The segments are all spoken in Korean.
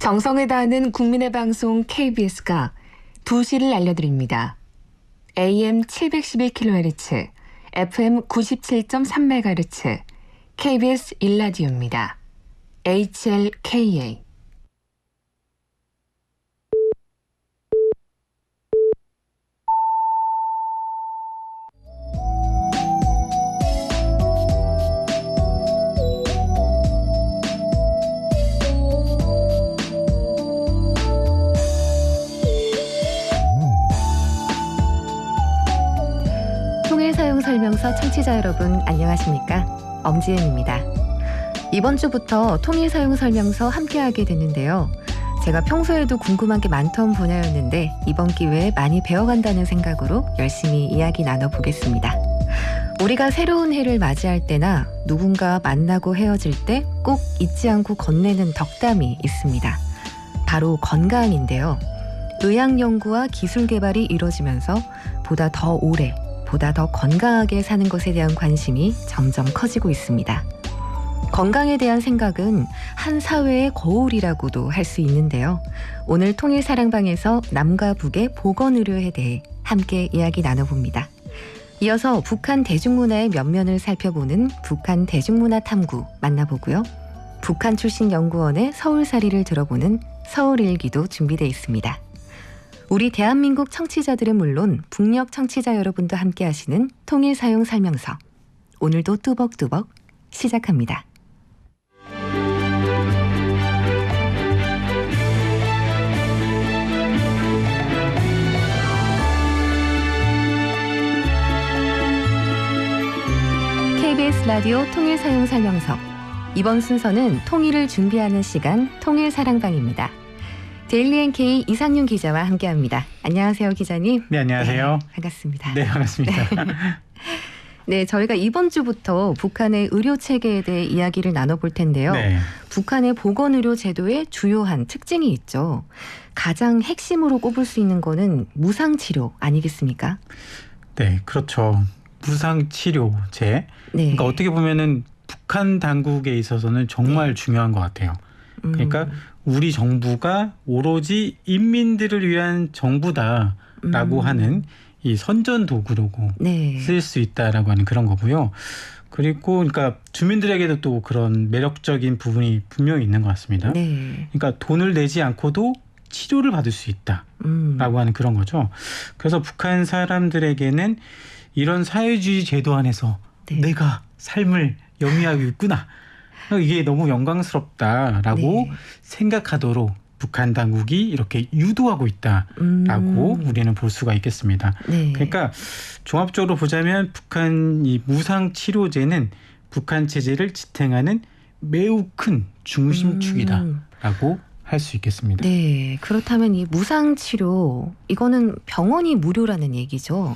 정성을 다하는 국민의 방송 KBS가 2시를 알려드립니다. AM 711kHz, FM 97.3MHz, KBS 1라디오입니다. HLKA. 통일사용설명서 청취자 여러분 안녕하십니까? 엄지은입니다. 이번 주부터 통일사용설명서 함께하게 됐는데요. 제가 평소에도 궁금한 게 많던 분야였는데 이번 기회에 많이 배워간다는 생각으로 열심히 이야기 나눠보겠습니다. 우리가 새로운 해를 맞이할 때나 누군가 만나고 헤어질 때 꼭 잊지 않고 건네는 덕담이 있습니다. 바로 건강인데요. 의학 연구와 기술 개발이 이루어지면서 보다 더 오래 보다 더 건강하게 사는 것에 대한 관심이 점점 커지고 있습니다. 건강에 대한 생각은 한 사회의 거울이라고도 할 수 있는데요. 오늘 통일사랑방에서 남과 북의 보건의료에 대해 함께 이야기 나눠봅니다. 이어서 북한 대중문화의 면면을 살펴보는 북한 대중문화 탐구 만나보고요. 북한 출신 연구원의 서울살이를 들어보는 서울일기도 준비되어 있습니다. 우리 대한민국 청취자들은 물론 북녘 청취자 여러분도 함께 하시는 통일사용설명서. 오늘도 뚜벅뚜벅 시작합니다. KBS 라디오 통일사용설명서. 이번 순서는 통일을 준비하는 시간 통일사랑방입니다. 데일리 NK 이상윤 기자와 함께합니다. 안녕하세요, 기자님. 네, 안녕하세요. 네, 반갑습니다. 네, 반갑습니다. 네, 저희가 이번 주부터 북한의 의료 체계에 대해 이야기를 나눠볼 텐데요. 네. 북한의 보건의료 제도의 주요한 특징이 있죠. 가장 핵심으로 꼽을 수 있는 거는 무상치료 아니겠습니까? 네, 그렇죠. 무상치료제. 네. 그러니까 어떻게 보면은 북한 당국에 있어서는 정말 중요한 것 같아요. 그러니까 우리 정부가 오로지 인민들을 위한 정부다라고 하는 이 선전 도구로 네. 쓸 수 있다라고 하는 그런 거고요. 그리고 그러니까 주민들에게도 또 그런 매력적인 부분이 분명히 있는 것 같습니다. 네. 그러니까 돈을 내지 않고도 치료를 받을 수 있다라고 하는 그런 거죠. 그래서 북한 사람들에게는 이런 사회주의 제도 안에서 네. 내가 삶을 영위하고 있구나. 이게 너무 영광스럽다라고 네. 생각하도록 북한 당국이 이렇게 유도하고 있다라고 우리는 볼 수가 있겠습니다. 네. 그러니까 종합적으로 보자면 북한 이 무상치료제는 북한 체제를 지탱하는 매우 큰 중심축이다라고 할 수 있겠습니다. 네. 그렇다면 이 무상치료 이거는 병원이 무료라는 얘기죠.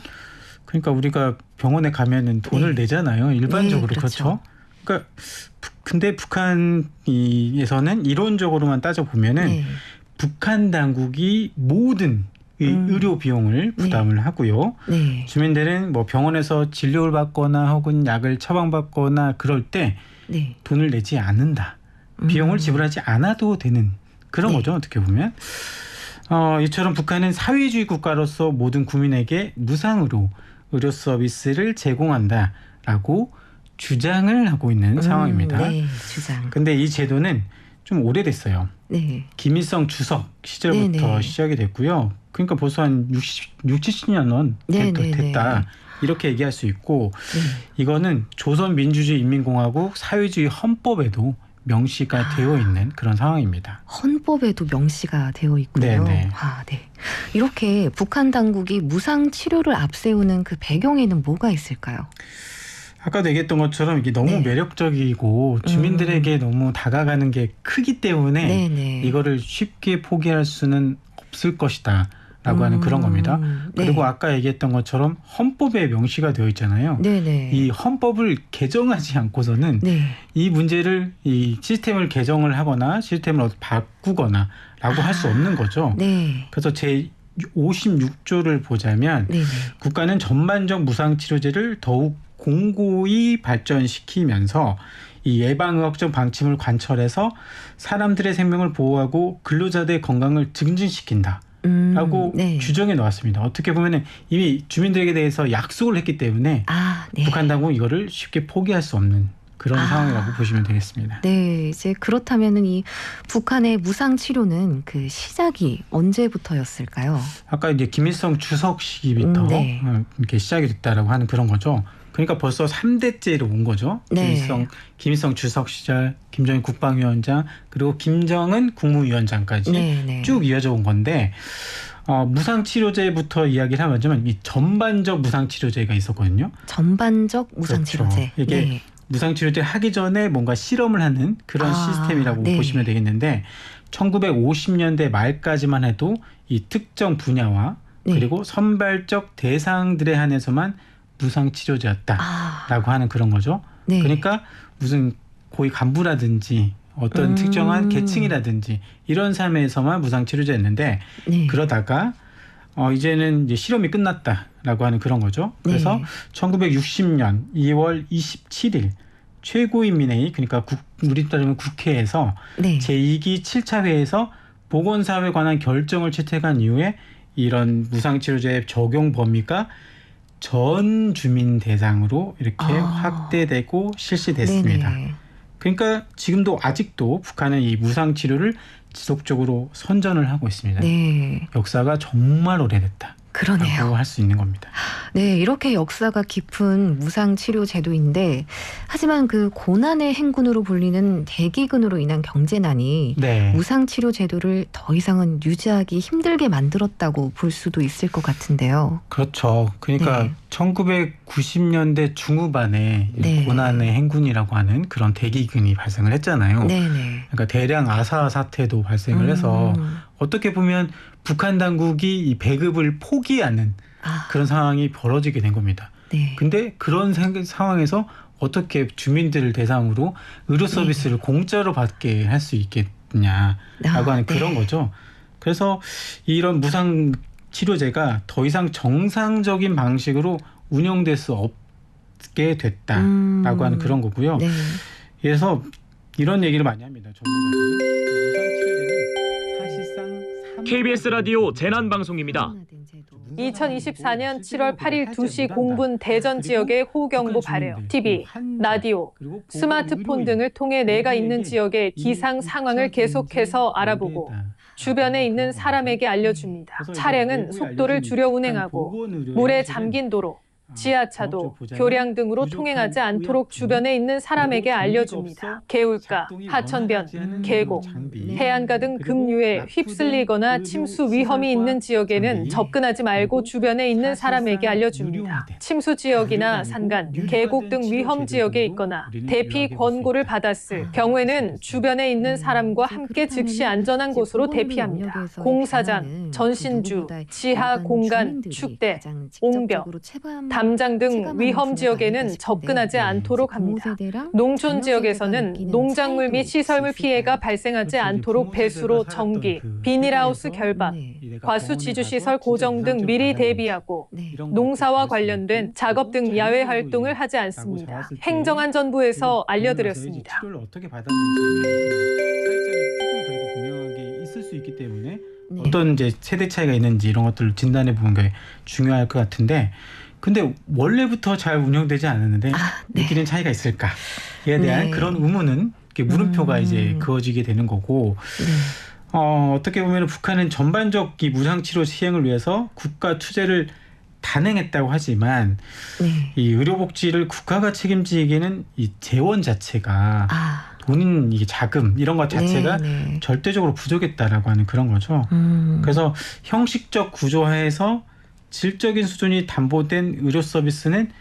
그러니까 우리가 병원에 가면은 돈을 네. 내잖아요. 일반적으로. 네, 그렇죠. 그러니까 근데 북한에서는 이론적으로만 따져보면은 네. 북한 당국이 모든 이 의료 비용을 부담을 하고요. 네. 주민들은 뭐 병원에서 진료를 받거나 혹은 약을 처방받거나 그럴 때 네. 돈을 내지 않는다. 비용을 지불하지 않아도 되는 그런 네. 거죠. 어떻게 보면. 이처럼 북한은 사회주의 국가로서 모든 국민에게 무상으로 의료 서비스를 제공한다라고 주장을 하고 있는 상황입니다. 네, 주장. 근데 이 제도는 좀 오래됐어요. 네. 김일성 주석 시절부터 네네. 시작이 됐고요. 그러니까 벌써 한 70년 됐다. 이렇게 얘기할 수 있고 이거는 조선민주주의인민공화국 사회주의 헌법에도 명시가 되어 있는 그런 상황입니다. 헌법에도 명시가 되어 있군요. 네네. 네. 이렇게 북한 당국이 무상 치료를 앞세우는 그 배경에는 뭐가 있을까요? 아까도 얘기했던 것처럼 이게 너무 네. 매력적이고 주민들에게 너무 다가가는 게 크기 때문에 네네. 이거를 쉽게 포기할 수는 없을 것이다 라고 하는 그런 겁니다. 그리고 네. 아까 얘기했던 것처럼 헌법에 명시가 되어 있잖아요. 네네. 이 헌법을 개정하지 않고서는 네. 이 문제를 이 시스템을 개정을 하거나 시스템을 바꾸거나 라고 할 수 없는 거죠. 네. 그래서 제 56조를 보자면 네네. 국가는 전반적 무상치료제를 더욱 공고히 발전시키면서 이 예방의학적 방침을 관철해서 사람들의 생명을 보호하고 근로자들의 건강을 증진시킨다. 라고 네. 규정해 놓았습니다. 어떻게 보면 이미 주민들에게 대해서 약속을 했기 때문에 네. 북한 당국은 이거를 쉽게 포기할 수 없는 그런 상황이라고 보시면 되겠습니다. 네, 이제 그렇다면은 이 북한의 무상 치료는 그 시작이 언제부터였을까요? 아까 이제 김일성 주석 시기부터 네. 이렇게 시작이 됐다라고 하는 그런 거죠. 그러니까 벌써 3대째로 온 거죠. 네. 김일성 주석 시절, 김정일 국방위원장, 그리고 김정은 국무위원장까지 네. 쭉 이어져 온 건데 무상치료제부터 이야기를 하자면 이 전반적 무상치료제가 있었거든요. 전반적 무상치료제. 그렇죠. 이게 네. 무상치료제 하기 전에 뭔가 실험을 하는 그런 시스템이라고 네. 보시면 되겠는데 1950년대 말까지만 해도 이 특정 분야와 네. 그리고 선발적 대상들에 한해서만 무상치료제였다라고 하는 그런 거죠. 네. 그러니까 무슨 고위 간부라든지 어떤 특정한 계층이라든지 이런 삶에서만 무상치료제였는데 네. 그러다가 이제는 이제 실험이 끝났다라고 하는 그런 거죠. 그래서 네. 1960년 2월 27일 최고인민회의 그러니까 우리 따르면 국회에서 네. 제2기 7차 회에서 보건사업에 관한 결정을 채택한 이후에 이런 무상치료제 적용 범위가 전 주민 대상으로 이렇게 확대되고 실시됐습니다. 네네. 그러니까 지금도 아직도 북한은 이 무상치료를 지속적으로 선전을 하고 있습니다. 네. 역사가 정말 오래됐다. 그러네요. 라고 할 수 있는 겁니다. 네, 이렇게 역사가 깊은 무상치료 제도인데 하지만 그 고난의 행군으로 불리는 대기근으로 인한 경제난이 네. 무상치료 제도를 더 이상은 유지하기 힘들게 만들었다고 볼 수도 있을 것 같은데요. 그렇죠. 그러니까 네. 1990년대 중후반에 네. 고난의 행군이라고 하는 그런 대기근이 발생을 했잖아요. 네네. 그러니까 대량 아사 사태도 발생을 해서 어떻게 보면 북한 당국이 이 배급을 포기하는 그런 상황이 벌어지게 된 겁니다. 네. 근데 그런 상황에서 어떻게 주민들을 대상으로 의료 서비스를 공짜로 받게 할 수 있겠냐라고 하는 그런 거죠. 그래서 이런 무상 치료제가 더 이상 정상적인 방식으로 운영될 수 없게 됐다라고 하는 그런 거고요. 네. 그래서 이런 얘기를 많이 합니다. 전문가들은 무상 치료제는 사실상 KBS 라디오 재난방송입니다. 2024년 7월 8일 2시 공분 대전 지역의 호경보 발해요. TV, 라디오, 스마트폰 등을 통해 내가 있는 지역의 기상 상황을 계속해서 알아보고 주변에 있는 사람에게 알려줍니다. 차량은 속도를 줄여 운행하고 물에 잠긴 도로, 지하차도, 교량 등으로 통행하지 않도록 주변에 있는 사람에게 알려줍니다. 개울가, 하천변, 계곡, 해안가 등 급류에 휩쓸리거나 침수 위험이 있는 지역에는 접근하지 말고 주변에 있는 사람에게 알려줍니다. 침수 지역이나 산간, 계곡 등 위험 지역에 있거나 대피 권고를 받았을 경우에는 주변에 있는 사람과 함께 즉시 안전한 곳으로 대피합니다. 공사장, 전신주, 지하 공간, 축대, 옹벽, 담장 등 위험 지역에는 접근하지 않도록 합니다. 농촌 지역에서는 농작물 및 시설물 피해가 발생하지 않도록 배수로 정비, 비닐하우스 결박, 과수 지주시설 고정 등 미리 대비하고 농사와 관련된 작업 등 야외 활동을 하지 않습니다. 행정안전부에서 알려드렸습니다. 치료를 어떻게 받았는지 차이점이 조금 그래도 분명하게 있을 수 있기 때문에 어떤 이제 세대 차이가 있는지 이런 것들을 진단해 보는 게 중요할 것 같은데 근데 원래부터 잘 운영되지 않았는데 느끼는 차이가 있을까에 대한 그런 의문은 물음표가 이제 그어지게 되는 거고 어떻게 보면 북한은 전반적 이 무상치료 시행을 위해서 국가 투자를 단행했다고 하지만 이 의료복지를 국가가 책임지기에는 이 재원 자체가 돈, 이게 자금 이런 것 자체가 절대적으로 부족했다라고 하는 그런 거죠. 그래서 형식적 구조화에서 질적인 수준이 담보된 의료 서비스는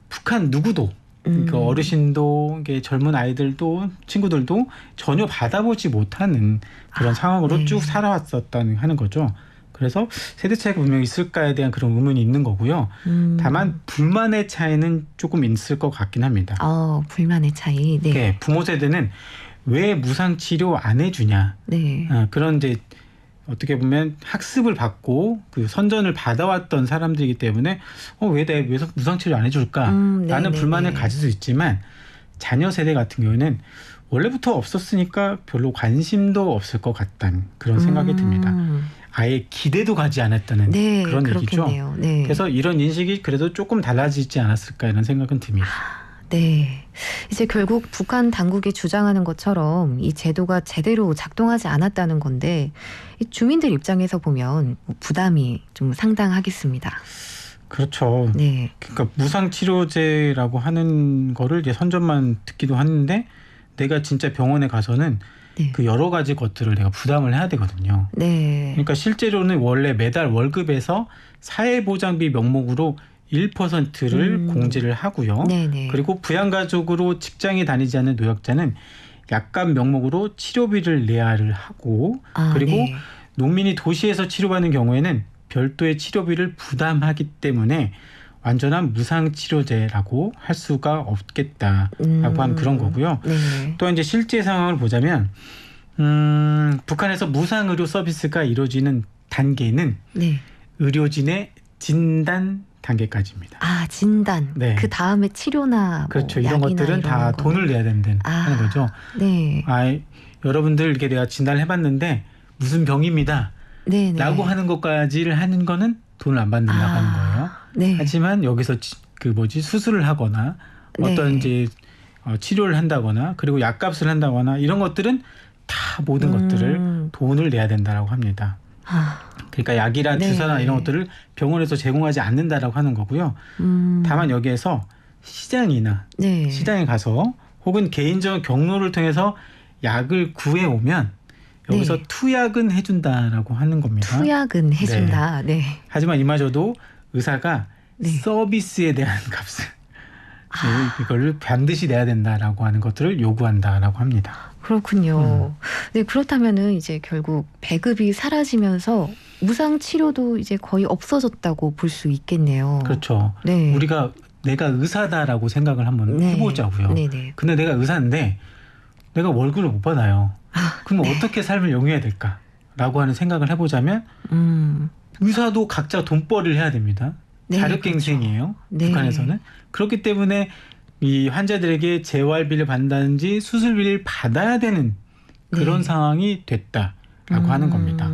북한 누구도 그러니까 어르신도 젊은 아이들도 친구들도 전혀 받아보지 못하는 그런 상황으로 쭉 살아왔었다는 하는 거죠. 그래서 세대 차이가 분명히 있을까에 대한 그런 의문이 있는 거고요. 다만 불만의 차이는 조금 있을 것 같긴 합니다. 불만의 차이. 네, 부모 세대는 왜 무상 치료 안 해주냐. 그런 이제 어떻게 보면 학습을 받고 그 선전을 받아왔던 사람들이기 때문에 왜 무상 치료 안 해줄까? 라는 불만을 가질 수 있지만 자녀 세대 같은 경우에는 원래부터 없었으니까 별로 관심도 없을 것 같다는 그런 생각이 듭니다. 아예 기대도 가지 않았다는 네, 그런 그렇겠네요. 얘기죠. 네. 그래서 이런 인식이 그래도 조금 달라지지 않았을까 이런 생각은 듭니다. 네. 이제 결국 북한 당국이 주장하는 것처럼 이 제도가 제대로 작동하지 않았다는 건데 이 주민들 입장에서 보면 부담이 좀 상당하겠습니다. 그렇죠. 네. 그러니까 무상치료제라고 하는 거를 이제 선전만 듣기도 하는데 내가 진짜 병원에 가서는 네. 그 여러 가지 것들을 내가 부담을 해야 되거든요. 네. 그러니까 실제로는 원래 매달 월급에서 사회보장비 명목으로 1%를 공제를 하고요. 네네. 그리고 부양가족으로 직장에 다니지 않는 노약자는 약간 명목으로 치료비를 내야를 하고 그리고 네. 농민이 도시에서 치료받는 경우에는 별도의 치료비를 부담하기 때문에 완전한 무상치료제라고 할 수가 없겠다라고 하는 그런 거고요. 네. 또 이제 실제 상황을 보자면 북한에서 무상의료 서비스가 이루어지는 단계는 네. 의료진의 진단 단계까지입니다. 아, 진단. 네. 그 다음에 치료나 그렇죠. 뭐 이런 약이나 것들은 다 거는. 돈을 내야 된다는 하는 거죠. 네. 여러분들 이렇게 내가 진단을 해봤는데 무슨 병입니다. 네네. 라고 하는 것까지를 하는 거는 돈을 안 받는다고 하는 거예요. 네. 하지만 여기서 수술을 하거나 어떤 네. 이제 치료를 한다거나 그리고 약값을 한다거나 이런 것들은 다 모든 것들을 돈을 내야 된다라고 합니다. 그러니까 약이나 네. 주사나 이런 것들을 병원에서 제공하지 않는다라고 하는 거고요. 다만 여기에서 네. 시장에 가서 혹은 개인적 경로를 통해서 약을 구해 오면 여기서 네. 투약은 해준다라고 하는 겁니다. 투약은 해준다. 네. 하지만 이마저도 의사가 네. 서비스에 대한 값을 이걸 반드시 내야 된다라고 하는 것들을 요구한다라고 합니다. 그렇군요. 네, 그렇다면은 이제 결국 배급이 사라지면서 무상 치료도 이제 거의 없어졌다고 볼 수 있겠네요. 그렇죠. 네. 내가 의사다라고 생각을 한번 네. 해보자고요. 네네. 근데 내가 의사인데 내가 월급을 못 받아요. 그럼 어떻게 삶을 영위해야 될까라고 하는 생각을 해보자면 의사도 각자 돈벌이를 해야 됩니다. 네, 자력갱생이에요. 그렇죠. 네. 북한에서는. 그렇기 때문에 이 환자들에게 재활비를 받는다든지 수술비를 받아야 되는 그런 네. 상황이 됐다라고 하는 겁니다.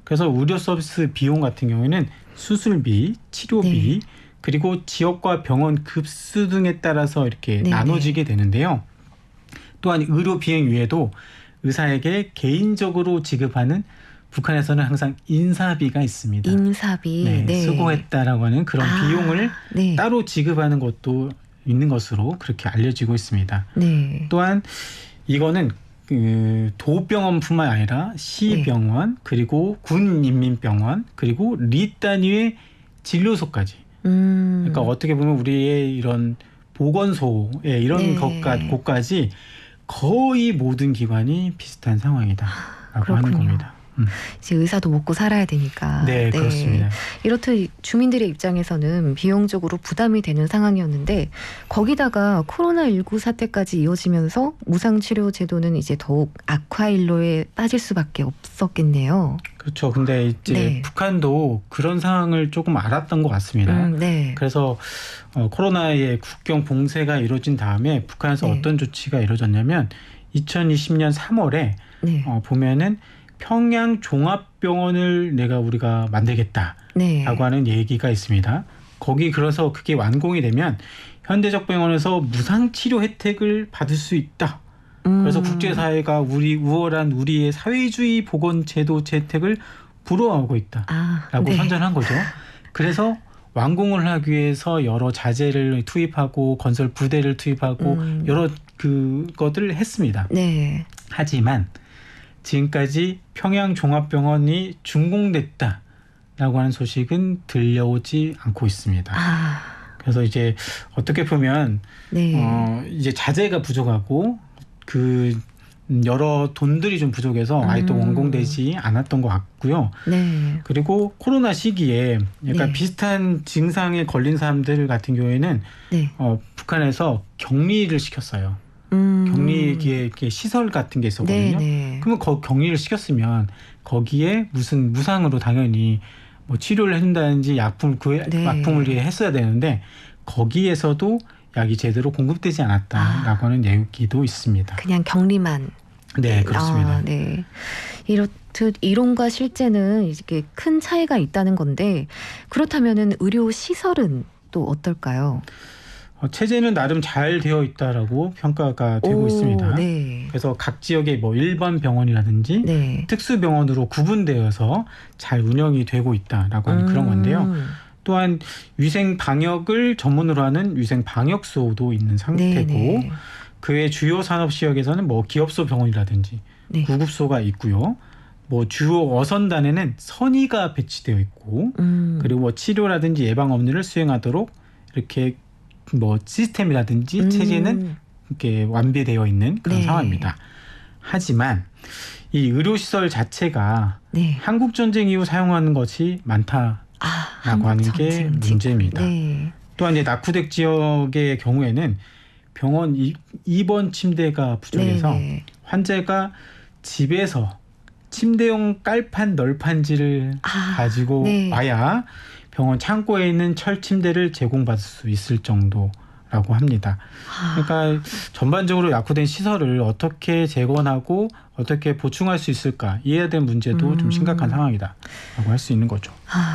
그래서 의료 서비스 비용 같은 경우에는 수술비, 치료비, 네. 그리고 지역과 병원 급수 등에 따라서 이렇게 네, 나눠지게 되는데요. 또한 의료 비행 외에도 의사에게 개인적으로 지급하는 북한에서는 항상 인사비가 있습니다. 인사비. 네, 네. 수고했다라고 하는 그런 비용을 네. 따로 지급하는 것도 있는 것으로 그렇게 알려지고 있습니다. 네. 또한 이거는 그 도병원뿐만 아니라 시병원 그리고 군인민병원 그리고 리 단위의 진료소까지. 그러니까 어떻게 보면 우리의 이런 보건소의 이런 네. 곳까지 거의 모든 기관이 비슷한 상황이다라고 하는 겁니다. 이제 의사도 먹고 살아야 되니까. 네, 그렇습니다. 이렇듯 주민들의 입장에서는 비용적으로 부담이 되는 상황이었는데 거기다가 코로나19 사태까지 이어지면서 무상치료 제도는 이제 더욱 악화일로에 빠질 수밖에 없었겠네요. 그렇죠. 근데 이제 네. 북한도 그런 상황을 조금 알았던 것 같습니다. 네. 그래서 코로나의 국경 봉쇄가 이루어진 다음에 북한에서 네. 어떤 조치가 이루어졌냐면 2020년 3월에 네. 보면은 평양 종합병원을 우리가 만들겠다라고 네. 하는 얘기가 있습니다. 거기 그래서 그게 완공이 되면 현대적 병원에서 무상 치료 혜택을 받을 수 있다. 그래서 국제사회가 우월한 우리의 사회주의 보건제도 혜택을 부러워하고 있다라고 네. 선전한 거죠. 그래서 완공을 하기 위해서 여러 자재를 투입하고 건설 부대를 투입하고 여러 그것들을 했습니다. 네. 하지만 지금까지 평양 종합병원이 준공됐다라고 하는 소식은 들려오지 않고 있습니다. 그래서 이제 어떻게 보면 네. 이제 자재가 부족하고 그 여러 돈들이 좀 부족해서 아직도 완공되지 않았던 것 같고요. 네. 그리고 코로나 시기에 약간 네. 비슷한 증상에 걸린 사람들 같은 경우에는 네. 북한에서 격리를 시켰어요. 격리기에 시설 같은 게 있었거든요. 네. 그러면 격리를 시켰으면 거기에 무슨 무상으로 당연히 뭐 치료를 해준다든지 약품을 위해 했어야 되는데 거기에서도 약이 제대로 공급되지 않았다라고 하는 얘기도 있습니다. 그냥 격리만. 네, 그렇습니다. 네. 이렇듯 이론과 실제는 이게 큰 차이가 있다는 건데 그렇다면은 의료 시설은 또 어떨까요? 체제는 나름 잘 되어 있다라고 평가가 되고 있습니다. 네. 그래서 각 지역의 뭐 일반 병원이라든지 네. 특수 병원으로 구분되어서 잘 운영이 되고 있다라고 하는 그런 건데요. 또한 위생 방역을 전문으로 하는 위생 방역소도 있는 상태고 네네. 그 외 주요 산업 지역에서는 뭐 기업소 병원이라든지 네. 구급소가 있고요. 뭐 주요 어선단에는 선의가 배치되어 있고 그리고 뭐 치료라든지 예방 업무를 수행하도록 이렇게 뭐 시스템이라든지 체제는 이렇게 완비되어 있는 그런 네. 상황입니다. 하지만 이 의료시설 자체가 네. 한국 전쟁 이후 사용하는 것이 많다라고 하는 게 문제입니다. 네. 또한 이제 낙후댁 지역의 경우에는 병원 입원 침대가 부족해서 네네. 환자가 집에서 침대용 깔판 널판지를 가지고 네. 와야 병원 창고에 있는 철 침대를 제공받을 수 있을 정도라고 합니다. 그러니까 전반적으로 낙후된 시설을 어떻게 재건하고 어떻게 보충할 수 있을까 이에 대한 문제도 좀 심각한 상황이다라고 할 수 있는 거죠.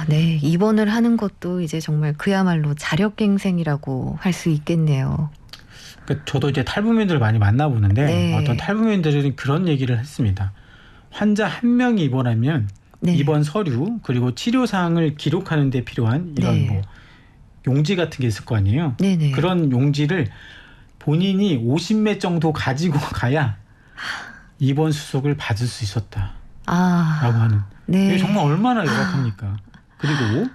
네. 입원을 하는 것도 이제 정말 그야말로 자력갱생이라고 할 수 있겠네요. 그러니까 저도 이제 탈북민들을 많이 만나보는데 네. 어떤 탈북민들은 그런 얘기를 했습니다. 환자 한 명이 입원하면 네. 입원 서류 그리고 치료 사항을 기록하는 데 필요한 이런 네. 뭐 용지 같은 게 있을 거 아니에요. 네네. 그런 용지를 본인이 50매 정도 가지고 가야 입원 수속을 받을 수 있었다라고 하는. 네. 이게 정말 얼마나 열악합니까. 그리고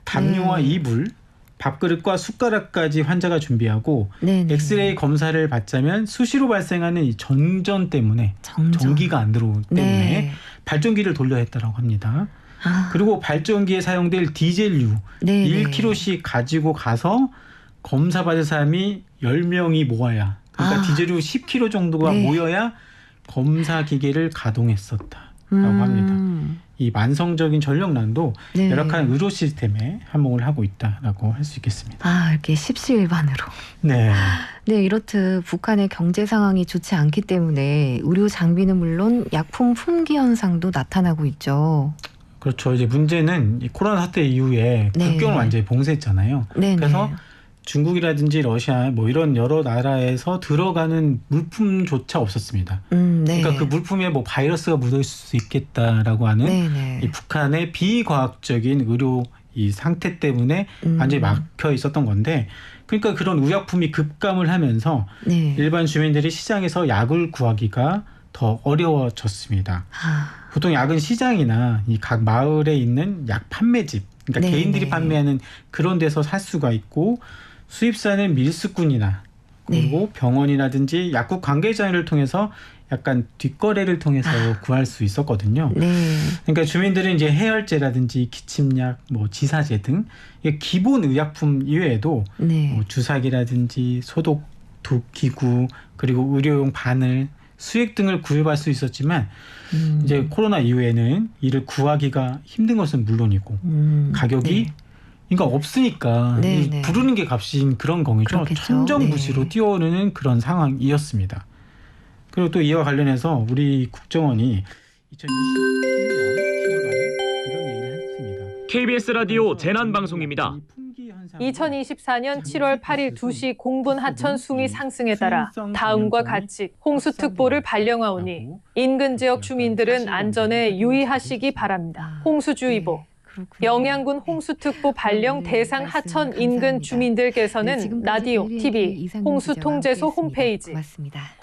담요와 네. 이불, 밥그릇과 숟가락까지 환자가 준비하고 네네. 엑스레이 검사를 받자면 수시로 발생하는 이 전전 때문에 전기가 안 들어오기 때문에 네. 발전기를 돌려야 했다고 합니다. 그리고 발전기에 사용될 디젤유 네네. 1kg씩 가지고 가서 검사받을 사람이 10명이 모아야 그러니까 디젤유 10kg 정도가 네. 모여야 검사 기계를 가동했었다라고 합니다. 이 만성적인 전력난도 네. 열악한 의료 시스템에 한몫을 하고 있다라고 할 수 있겠습니다. 이렇게 십시일반으로. 네. 네, 이렇듯 북한의 경제 상황이 좋지 않기 때문에 의료 장비는 물론 약품 품귀 현상도 나타나고 있죠. 그렇죠. 이제 문제는 이 코로나 사태 이후에 네. 국경을 완전히 봉쇄했잖아요. 네네. 그래서 중국이라든지 러시아 뭐 이런 여러 나라에서 들어가는 물품조차 없었습니다. 네. 그러니까 그 물품에 뭐 바이러스가 묻어 있을 수 있겠다라고 하는 네네. 이 북한의 비과학적인 의료 이 상태 때문에 완전히 막혀 있었던 건데, 그러니까 그런 의약품이 급감을 하면서 네. 일반 주민들이 시장에서 약을 구하기가 더 어려워졌습니다. 보통 약은 시장이나 이 각 마을에 있는 약 판매집, 그러니까 네네. 개인들이 판매하는 그런 데서 살 수가 있고, 수입사는 밀수꾼이나 그리고 네. 병원이라든지 약국 관계자를 통해서 약간 뒷거래를 통해서 구할 수 있었거든요. 네. 그러니까 주민들은 이제 해열제라든지 기침약, 뭐 지사제 등 기본 의약품 이외에도 네. 뭐 주사기라든지 소독 기구 그리고 의료용 바늘, 수액 등을 구입할 수 있었지만 이제 코로나 이후에는 이를 구하기가 힘든 것은 물론이고 가격이 네. 그러니까 없으니까 네, 네. 부르는 게 값인 그런 거겠죠. 그렇겠죠. 천정부지로 네. 뛰어오르는 그런 상황이었습니다. 그리고 또 이와 관련해서 우리 국정원이 2021년 10월 말에 이런 얘기를 했습니다. KBS 라디오 재난방송입니다. 2024년 7월 8일 2시 공분 하천 숭이 상승에 따라 다음과 같이 홍수특보를 발령하오니 인근 지역 주민들은 안전에 유의하시기 바랍니다. 홍수주의보. 영양군 홍수특보 발령 대상 하천 인근 주민들께서는 라디오, TV, 홍수통제소 홈페이지,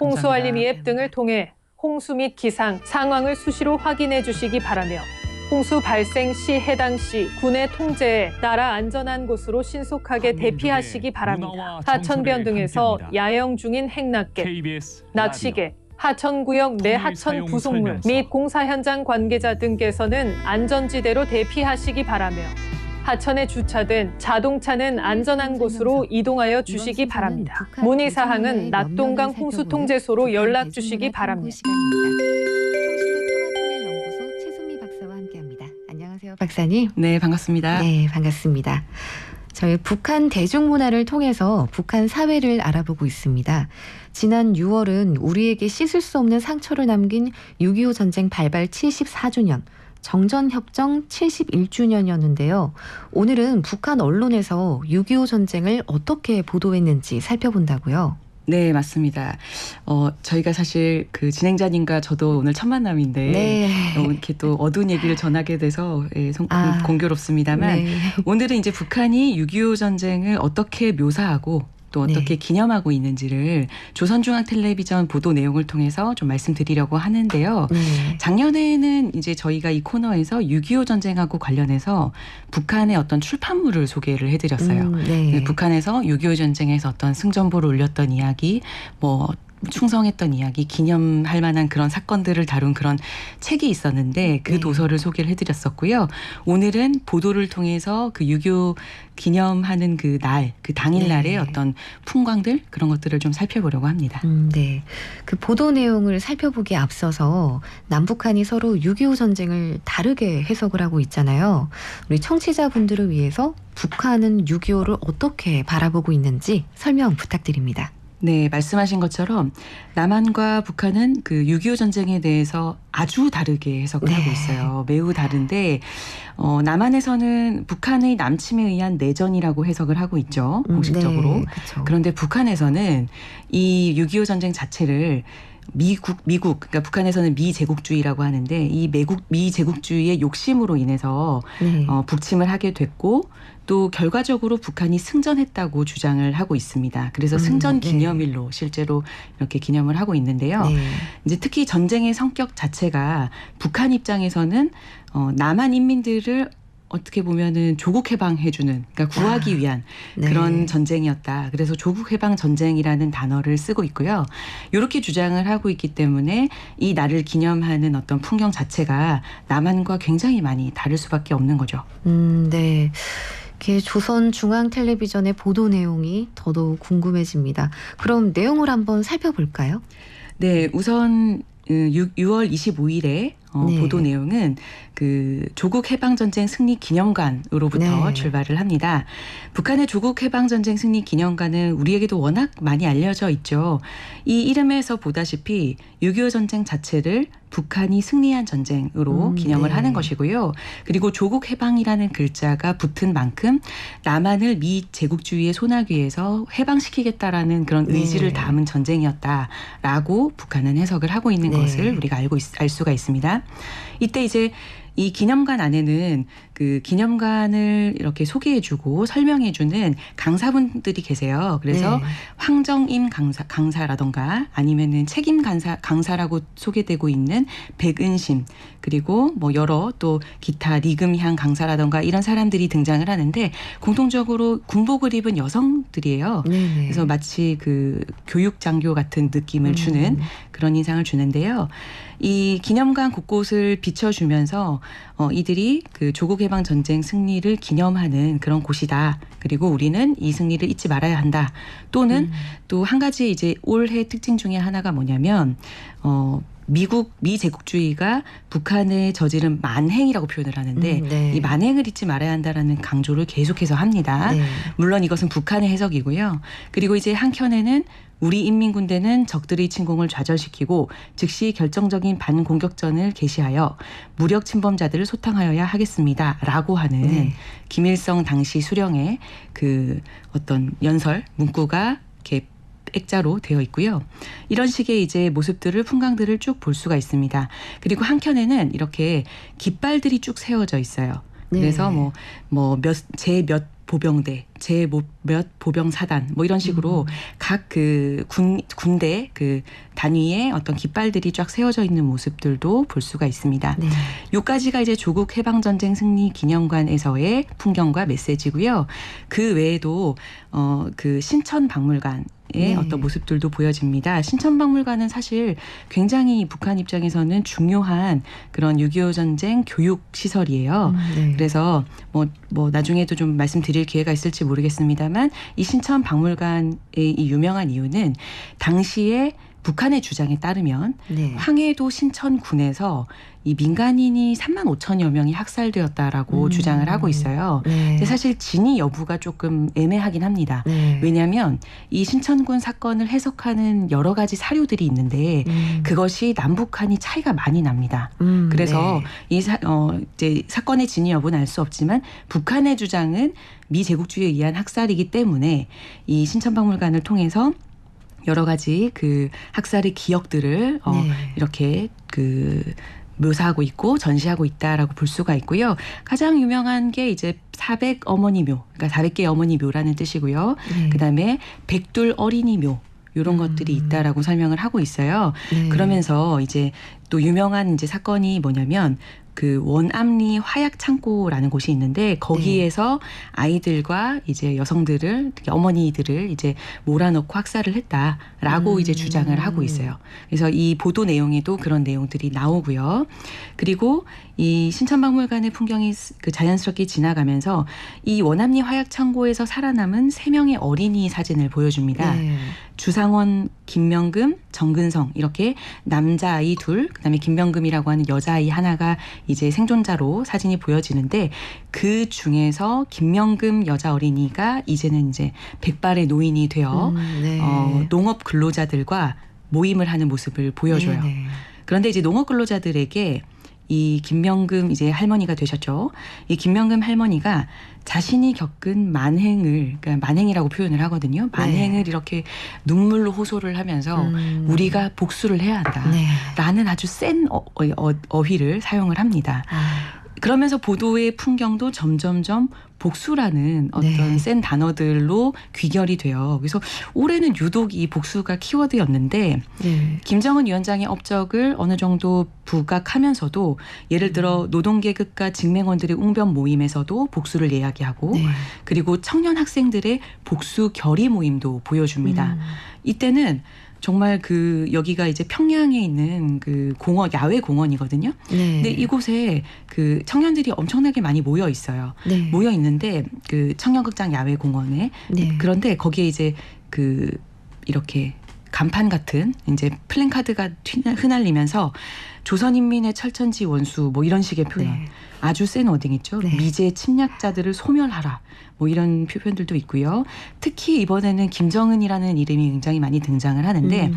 홍수알림이 앱 등을 통해 홍수 및 기상, 상황을 수시로 확인해 주시기 바라며 홍수 발생 시 해당 시 군의 통제에 따라 안전한 곳으로 신속하게 대피하시기 바랍니다. 하천변 등에서 야영 중인 행락객, 낚시객, 하천구역 내 하천 부속물 및 공사 현장 관계자 등께서는 안전지대로 대피하시기 바라며 하천에 주차된 자동차는 안전한 곳으로 이동하여 주시기 바랍니다. 문의사항은 낙동강 홍수통제소로 연락 주시기 바랍니다. 연구소 최순미 박사와 함께합니다. 안녕하세요, 박사님. 네, 반갑습니다. 네, 반갑습니다. 저희 북한 대중문화를 통해서 북한 사회를 알아보고 있습니다. 지난 6월은 우리에게 씻을 수 없는 상처를 남긴 6.25 전쟁 발발 74주년, 정전협정 71주년이었는데요. 오늘은 북한 언론에서 6.25 전쟁을 어떻게 보도했는지 살펴본다고요. 네, 맞습니다. 저희가 사실 그 진행자님과 저도 오늘 첫 만남인데 네. 이렇게 또 어두운 얘기를 전하게 돼서 공교롭습니다만 네. 오늘은 이제 북한이 6.25 전쟁을 어떻게 묘사하고 또 어떻게 기념하고 있는지를 조선중앙텔레비전 보도 내용을 통해서 좀 말씀드리려고 하는데요. 작년에는 이제 저희가 이 코너에서 6.25 전쟁하고 관련해서 북한의 어떤 출판물을 소개를 해드렸어요. 북한에서 6.25 전쟁에서 어떤 승전보를 올렸던 이야기, 뭐 충성했던 이야기, 기념할 만한 그런 사건들을 다룬 그런 책이 있었는데 그 도서를 소개를 해드렸었고요. 오늘은 보도를 통해서 그 6.25 기념하는 그 날, 그 당일날의 어떤 풍광들 그런 것들을 좀 살펴보려고 합니다. 네. 그 보도 내용을 살펴보기에 앞서서 남북한이 서로 6.25 전쟁을 다르게 해석을 하고 있잖아요. 우리 청취자분들을 위해서 북한은 6.25를 어떻게 바라보고 있는지 설명 부탁드립니다. 네, 말씀하신 것처럼 남한과 북한은 그 6.25 전쟁에 대해서 아주 다르게 해석을 하고 있어요. 매우 다른데 남한에서는 북한의 남침에 의한 내전이라고 해석을 하고 있죠. 공식적으로. 그런데 북한에서는 이 6.25 전쟁 자체를 미국, 그러니까 북한에서는 미제국주의라고 하는데 이 미제국주의의 욕심으로 인해서 북침을 하게 됐고 또 결과적으로 북한이 승전했다고 주장을 하고 있습니다. 그래서 승전 기념일로 실제로 이렇게 기념을 하고 있는데요. 이제 특히 전쟁의 성격 자체가 북한 입장에서는 남한 인민들을 어떻게 보면은 조국 해방해주는, 그러니까 구하기 위한 그런 전쟁이었다. 그래서 조국 해방 전쟁이라는 단어를 쓰고 있고요. 이렇게 주장을 하고 있기 때문에 이 날을 기념하는 어떤 풍경 자체가 남한과 굉장히 많이 다를 수밖에 없는 거죠. 네. 조선중앙텔레비전의 보도 내용이 더더욱 궁금해집니다. 그럼 내용을 한번 살펴볼까요? 네, 우선 6월 25일에 보도 내용은 그 조국 해방전쟁 승리 기념관으로부터 출발을 합니다. 북한의 조국 해방전쟁 승리 기념관은 우리에게도 워낙 많이 알려져 있죠. 이 이름에서 보다시피 6.25 전쟁 자체를 북한이 승리한 전쟁으로 기념을 하는 것이고요. 그리고 조국 해방이라는 글자가 붙은 만큼 남한을 미제국주의의 소나기에서 해방시키겠다라는 그런 의지를 담은 전쟁이었다라고 북한은 해석을 하고 있는 것을 우리가 알 수가 있습니다. 이때 이제 이 기념관 안에는 그 기념관을 이렇게 소개해주고 설명해주는 강사분들이 계세요. 그래서 황정임 강사라던가 아니면은 책임 강사라고 소개되고 있는 백은심 그리고 뭐 여러 또 기타 리금향 강사라던가 이런 사람들이 등장을 하는데 공통적으로 군복을 입은 여성들이에요. 그래서 마치 그 교육 장교 같은 느낌을 주는 그런 인상을 주는데요. 이 기념관 곳곳을 비춰주면서 이들이 그 조국 해방 전쟁 승리를 기념하는 그런 곳이다. 그리고 우리는 이 승리를 잊지 말아야 한다. 또는 또 한 가지 이제 올해 특징 중에 하나가 뭐냐면 미제국주의가 북한에 저지른 만행이라고 표현을 하는데 이 만행을 잊지 말아야 한다라는 강조를 계속해서 합니다. 물론 이것은 북한의 해석이고요. 그리고 이제 한켠에는 우리 인민군대는 적들의 침공을 좌절시키고 즉시 결정적인 반공격전을 개시하여 무력 침범자들을 소탕하여야 하겠습니다라고 하는 김일성 당시 수령의 그 어떤 연설 문구가 이렇게 액자로 되어 있고요. 이런 식의 이제 모습들을 풍광들을 쭉 볼 수가 있습니다. 그리고 한켠에는 이렇게 깃발들이 쭉 세워져 있어요. 그래서 제 몇 보병대, 제 몇 보병 사단 뭐 이런 식으로 각 그 군대 그 단위의 어떤 깃발들이 쫙 세워져 있는 모습들도 볼 수가 있습니다. 요까지가 이제 조국 해방전쟁 승리 기념관에서의 풍경과 메시지고요. 그 외에도 그 신천박물관 어떤 모습들도 보여집니다. 신천박물관은 사실 굉장히 북한 입장에서는 중요한 그런 6.25 전쟁 교육 시설이에요. 그래서 뭐 나중에도 좀 말씀드릴 기회가 있을지 모르겠습니다만 이 신천박물관의 이 유명한 이유는 당시에 북한의 주장에 따르면 네. 황해도 신천군에서 이 민간인이 3만 5천여 명이 학살되었다라고 주장을 하고 있어요. 네. 근데 사실 진위 여부가 조금 애매하긴 합니다. 네. 왜냐하면 이 신천군 사건을 해석하는 여러 가지 사료들이 있는데 그것이 남북한이 차이가 많이 납니다. 그래서 네. 이제 사건의 진위 여부는 알 수 없지만 북한의 주장은 미 제국주의에 의한 학살이기 때문에 이 신천박물관을 통해서 여러 가지 그 학살의 기억들을 네. 이렇게 묘사하고 있고 전시하고 있다라고 볼 수가 있고요. 가장 유명한 게 이제 400 어머니 묘, 그러니까 400개 어머니 묘라는 뜻이고요. 네. 그다음에 백둘 어린이 묘. 이런 것들이 있다라고 설명을 하고 있어요. 네. 그러면서 이제 또 유명한 이제 사건이 뭐냐면 그 원암리 화약 창고라는 곳이 있는데 거기에서 아이들과 이제 여성들을 특히 어머니들을 이제 몰아넣고 학살을 했다라고 이제 주장을 하고 있어요. 그래서 이 보도 내용에도 그런 내용들이 나오고요. 그리고 이 신천박물관의 풍경이 그 자연스럽게 지나가면서 이 원암리 화약 창고에서 살아남은 3명의 어린이 사진을 보여줍니다. 네. 주상원, 김명금, 정근성 이렇게 남자아이 둘, 그다음에 김명금이라고 하는 여자아이 하나가 이제 생존자로 사진이 보여지는데 그 중에서 김명금 여자 어린이가 이제는 이제 백발의 노인이 되어 네. 농업 근로자들과 모임을 하는 모습을 보여줘요. 네, 네. 그런데 이제 농업 근로자들에게 이 김명금 이제 할머니가 되셨죠. 이 김명금 할머니가 자신이 겪은 만행을, 그러니까 만행이라고 표현을 하거든요. 만행을 이렇게 눈물로 호소를 하면서 우리가 복수를 해야 한다. 네. 라는 아주 센 어휘를 사용을 합니다. 그러면서 보도의 풍경도 점점점 복수라는 어떤 네. 센 단어들로 귀결이 돼요. 그래서 올해는 유독 이 복수가 키워드였는데 네. 김정은 위원장의 업적을 어느 정도 부각하면서도 예를 들어 노동계급과 직맹원들의 웅변 모임에서도 복수를 이야기하고 네. 그리고 청년 학생들의 복수 결의 모임도 보여줍니다. 이때는 정말 여기가 이제 평양에 있는 그 공원, 야외 공원이거든요. 네. 근데 이곳에 그 청년들이 엄청나게 많이 모여 있어요. 네. 모여 있는데 그 청년극장 야외 공원에. 네. 그런데 거기에 이제 이렇게 간판 같은 이제 플랜카드가 흩날리면서 조선인민의 철천지 원수 뭐 이런 식의 표현. 네. 아주 센 워딩 있죠. 네. 미제 침략자들을 소멸하라. 뭐 이런 표현들도 있고요. 특히 이번에는 김정은이라는 이름이 굉장히 많이 등장을 하는데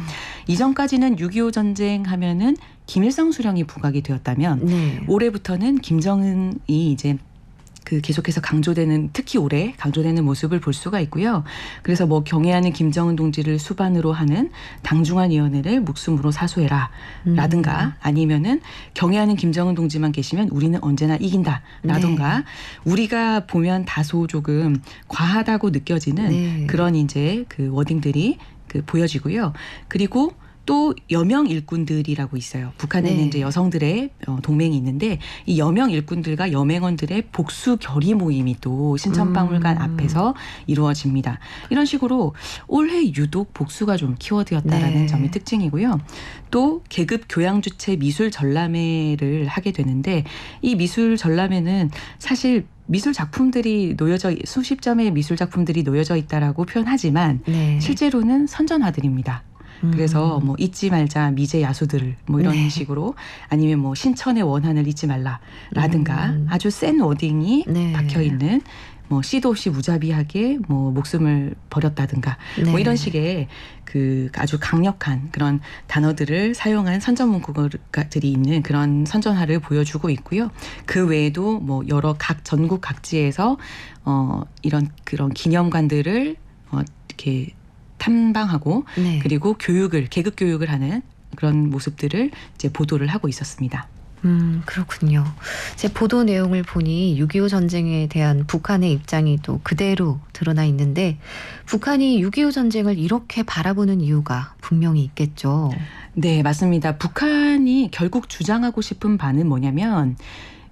이전까지는 6.25 전쟁 하면은 김일성 수령이 부각이 되었다면 네. 올해부터는 김정은이 이제 계속해서 특히 올해 강조되는 모습을 볼 수가 있고요. 그래서 뭐 경애하는 김정은 동지를 수반으로 하는 당중한위원회를 목숨으로 사수해라 라든가 아니면은 경애하는 김정은 동지만 계시면 우리는 언제나 이긴다 라든가 우리가 보면 다소 조금 과하다고 느껴지는 그런 이제 워딩들이 보여지고요. 그리고 또 여명 일꾼들이라고 있어요. 북한에는 이제 여성들의 동맹이 있는데 이 여명 일꾼들과 여맹원들의 복수 결의 모임이 또 신천박물관 앞에서 이루어집니다. 이런 식으로 올해 유독 복수가 좀 키워드였다라는 점이 특징이고요. 또 계급 교양 주체 미술 전람회를 하게 되는데 이 미술 전람회는 사실 미술 작품들이 수십 점의 미술 작품들이 놓여져 있다라고 표현하지만 실제로는 선전화들입니다. 그래서 뭐 잊지 말자 미제 야수들을 뭐 이런 식으로 아니면 뭐 신천의 원한을 잊지 말라라든가 아주 센 워딩이 박혀 있는 뭐 씨도 없이 무자비하게 뭐 목숨을 버렸다든가 뭐 이런 식의 아주 강력한 그런 단어들을 사용한 선전 문구들이 있는 그런 선전화를 보여주고 있고요. 그 외에도 뭐 여러 전국 각지에서 그런 기념관들을 이렇게 탐방하고 그리고 계급 교육을 하는 그런 모습들을 이제 보도를 하고 있었습니다. 그렇군요. 제 보도 내용을 보니 6.25 전쟁에 대한 북한의 입장이 또 그대로 드러나 있는데 북한이 6.25 전쟁을 이렇게 바라보는 이유가 분명히 있겠죠. 네, 맞습니다. 북한이 결국 주장하고 싶은 바는 뭐냐면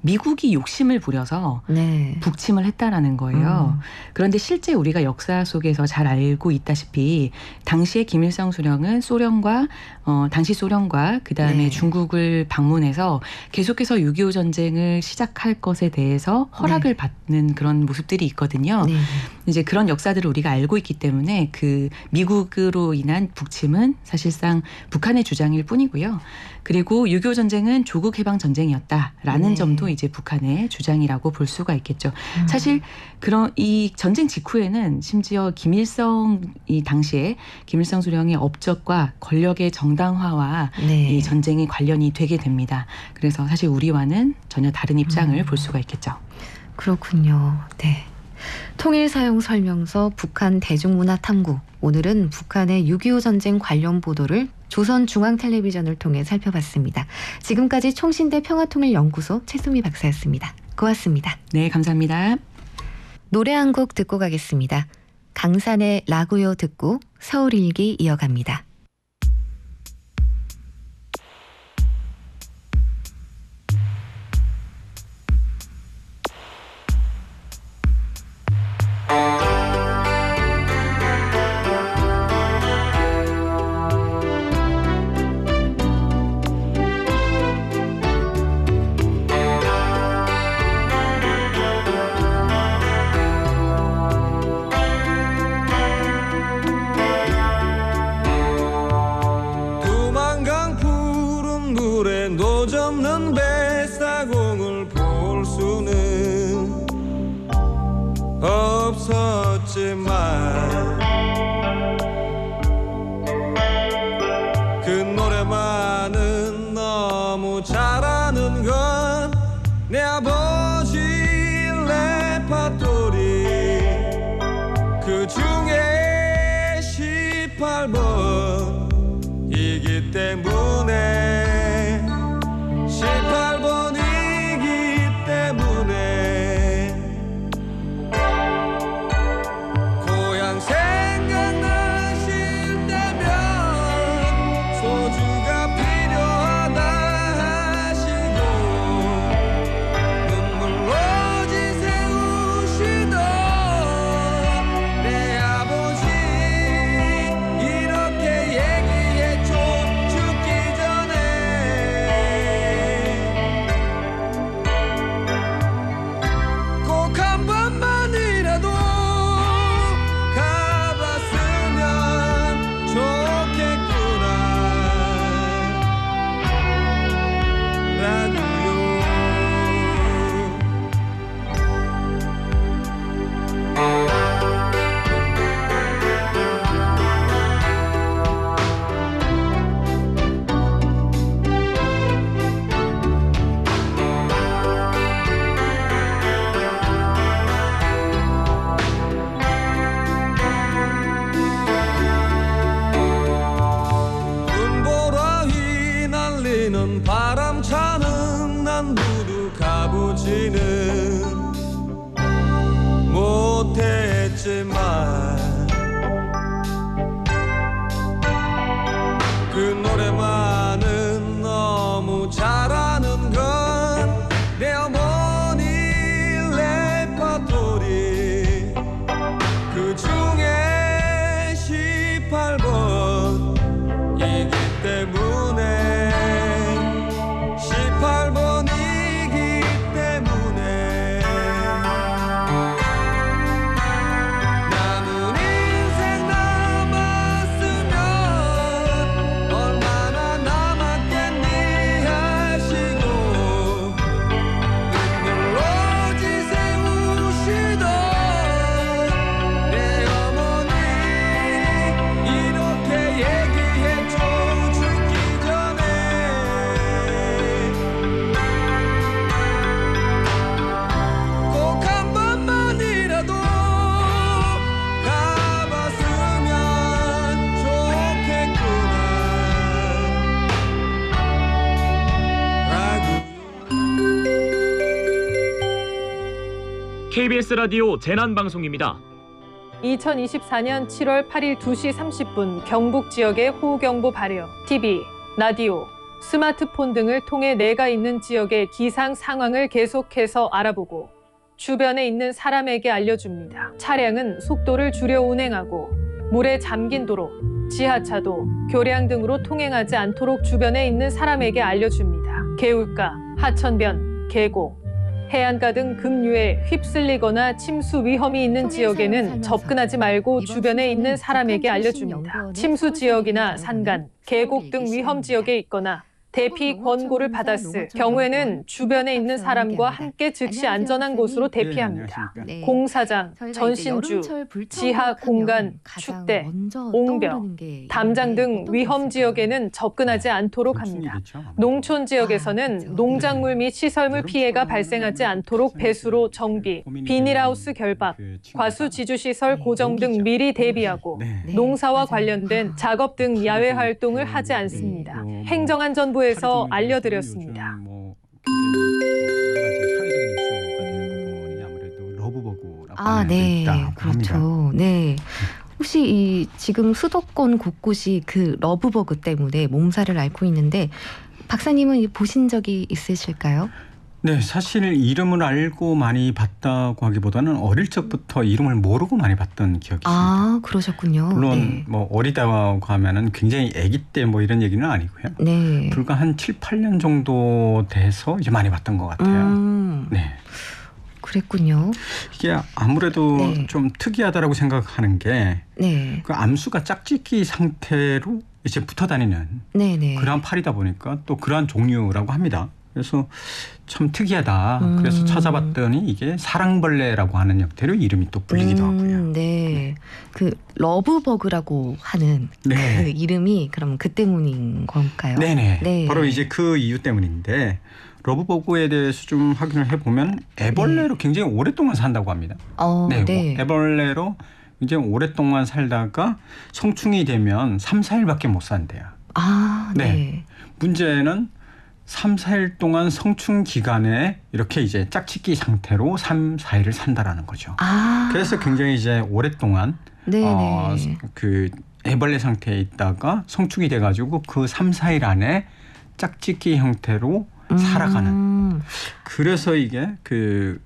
미국이 욕심을 부려서 네. 북침을 했다라는 거예요. 그런데 실제 우리가 역사 속에서 잘 알고 있다시피 당시에 김일성 수령은 당시 소련과 그다음에 네. 중국을 방문해서 계속해서 6.25 전쟁을 시작할 것에 대해서 허락을 받는 그런 모습들이 있거든요. 네. 이제 그런 역사들을 우리가 알고 있기 때문에 그 미국으로 인한 북침은 사실상 북한의 주장일 뿐이고요. 그리고 6.25 전쟁은 조국 해방 전쟁이었다라는 네. 점도 이제 북한의 주장이라고 볼 수가 있겠죠. 사실 그런 이 전쟁 직후에는 심지어 이 당시에 김일성 수령의 업적과 권력의 정당화와 네. 이 전쟁이 관련이 되게 됩니다. 그래서 사실 우리와는 전혀 다른 입장을 볼 수가 있겠죠. 그렇군요. 네. 통일 사용 설명서 북한 대중문화 탐구. 오늘은 북한의 6.25 전쟁 관련 보도를 조선중앙텔레비전을 통해 살펴봤습니다. 지금까지 총신대 평화통일연구소 최수미 박사였습니다. 고맙습니다. 네, 감사합니다. 노래 한 곡 듣고 가겠습니다. 강산의 라구요 듣고 서울일기 이어갑니다. 두만강 푸른 물에 노젓는 뱃사공을 볼 수는 없었지만 그 노래만은 너무 잘하는 건 내 아버지 레파토리 그 중에 18번이기 때문에 18번이기 때문에 고향 생각나실 때면 소주가 필요하다 하시고 눈물로 지새우시던 내 아버지 이렇게 얘기했죠. 죽기 전에 꼭 한 번만이라도 가봤으면 좋겠구나 라고요. 눈보라 휘날리는 바람차는 난부두 가보지는 못했지만 그 노래만은 너무 잘하는 건 내 어머니 레파토리 그 중에 18번이기 때문에 18번이기 때문에 남은 인생 남았으면 얼마나 남았겠니 하시고 눈물로 지새우시던 내 어머니 이렇게 얘기했죠. 죽기 전에 꼭 한 번만이라도 가봤으면 좋겠구나 라고. KBS 라디오 재난방송입니다. 2024년 7월 8일 2시 30분 경북 지역에 호우경보 발효. TV, 라디오, 스마트폰 등을 통해 내가 있는 지역의 기상 상황을 계속해서 알아보고 주변에 있는 사람에게 알려줍니다. 차량은 속도를 줄여 운행하고 물에 잠긴 도로, 지하차도, 교량 등으로 통행하지 않도록 주변에 있는 사람에게 알려줍니다. 개울가, 하천변, 계곡, 해안가 등 급류에 휩쓸리거나 침수 위험이 있는 지역에는 접근하지 말고 주변에 있는 사람에게 알려줍니다. 침수 지역이나 산간, 계곡 등 위험 지역에 있거나 대피 권고를 받았을 경우에는 주변에 있는 사람과 함께 즉시 안전한 곳으로 대피합니다. 네. 공사장, 전신주, 지하 공간, 축대, 옹벽, 담장 등 위험 지역에는 접근하지 않도록 합니다. 농촌 지역에서는 농작물 및 시설물 피해가 발생하지 않도록 배수로 정비, 비닐하우스 결박, 과수 지주시설 고정 등 미리 대비하고 농사와 관련된 작업 등 야외 활동을 하지 않습니다. 행정안전부에서 알려드렸습니다. 네, 그렇죠. 네. 혹시 이 지금 수도권 곳곳이 그 러브버그 때문에 몸살을 앓고 있는데 박사님은 보신 적이 있으실까요? 네, 사실 이름을 알고 많이 봤다고 하기보다는 어릴 적부터 이름을 모르고 많이 봤던 기억이 있습니다. 아, 그러셨군요. 물론 네. 뭐 어리다고 하면은 굉장히 아기 때 뭐 이런 얘기는 아니고요. 네. 불과 한 7, 8년 정도 돼서 이제 많이 봤던 것 같아요. 네. 그랬군요. 이게 아무래도 네. 좀 특이하다라고 생각하는 게 네. 그 암수가 짝짓기 상태로 이제 붙어 다니는 네네. 그러한 팔이다 보니까 또 그러한 종류라고 합니다. 그래서 참 특이하다. 그래서 찾아봤더니 이게 사랑벌레라고 하는 형태로 이름이 또 불리기도 하고요. 네. 그 러브버그라고 하는 네. 그 이름이 그럼 그 때문인 건가요? 네네. 네. 바로 이제 그 이유 때문인데 러브버그에 대해서 좀 확인을 해보면 애벌레로 굉장히 오랫동안 산다고 합니다. 네. 네. 애벌레로 굉장히 오랫동안 살다가 성충이 되면 3, 4일밖에 못 산대요. 아, 네. 네. 문제는 3, 4일 동안 성충 기간에 이렇게 이제 짝짓기 상태로 3, 4일을 산다라는 거죠. 아. 그래서 굉장히 이제 오랫동안 그 애벌레 상태에 있다가 성충이 돼가지고 그 3, 4일 안에 짝짓기 형태로 살아가는. 그래서 이게 그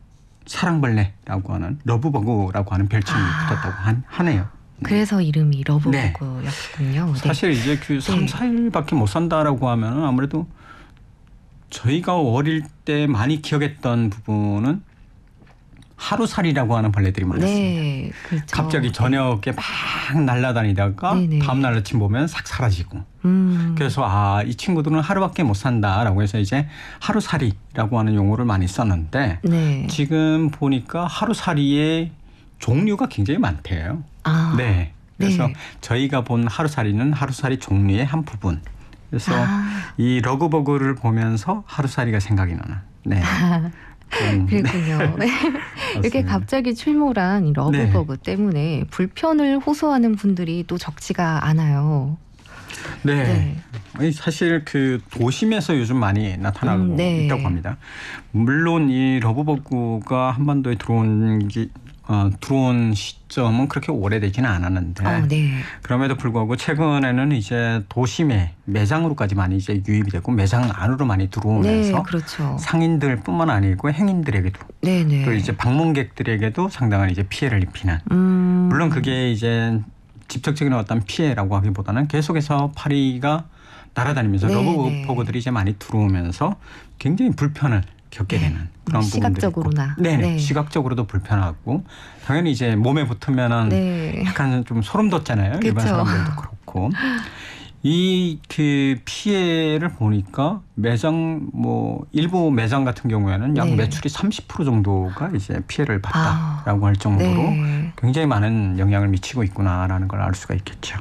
사랑벌레라고 하는 러브버그라고 하는 별칭이 붙었다고 하네요. 그래서 이름이 러브버그였군요. 네. 사실 이제 그 3, 4일밖에 못 산다라고 하면 아무래도 저희가 어릴 때 많이 기억했던 부분은 하루살이라고 하는 벌레들이 많았습니다. 네, 그렇죠. 갑자기 저녁에 막 날아다니다가 다음날 아침 보면 싹 사라지고. 그래서 이 친구들은 하루밖에 못 산다라고 해서 이제 하루살이라고 하는 용어를 많이 썼는데 지금 보니까 하루살이의 종류가 굉장히 많대요. 네. 그래서 저희가 본 하루살이는 하루살이 종류의 한 부분. 그래서 이 러브버그를 보면서 하루살이가 생각이 나는. 네. 그렇군요. 네. 이렇게 갑자기 출몰한 이 러브버그 때문에 불편을 호소하는 분들이 또 적지가 않아요. 네. 사실 그 도심에서 요즘 많이 나타나고 있다고 합니다. 물론 이 러브버그가 한반도에 들어온 시점은 그렇게 오래되지는 않았는데 그럼에도 불구하고 최근에는 이제 도심에 매장으로까지 많이 이제 유입이 되고 매장 안으로 많이 들어오면서 상인들뿐만 아니고 행인들에게도 또 이제 방문객들에게도 상당한 이제 피해를 입히는 물론 그게 이제 직접적인 어떤 피해라고 하기보다는 계속해서 파리가 날아다니면서 러브버그들이 이제 많이 들어오면서 굉장히 불편을 겪게 되는 그런 시각적으로나. 네, 시각적으로도 불편하고 당연히 이제 몸에 붙으면은 약간 좀 소름 돋잖아요. 일반 사람들도 그렇고 이 그 피해를 보니까 매장 일부 매장 같은 경우에는 약 매출이 30% 정도가 이제 피해를 봤다라고 할 정도로 굉장히 많은 영향을 미치고 있구나라는 걸 알 수가 있겠죠.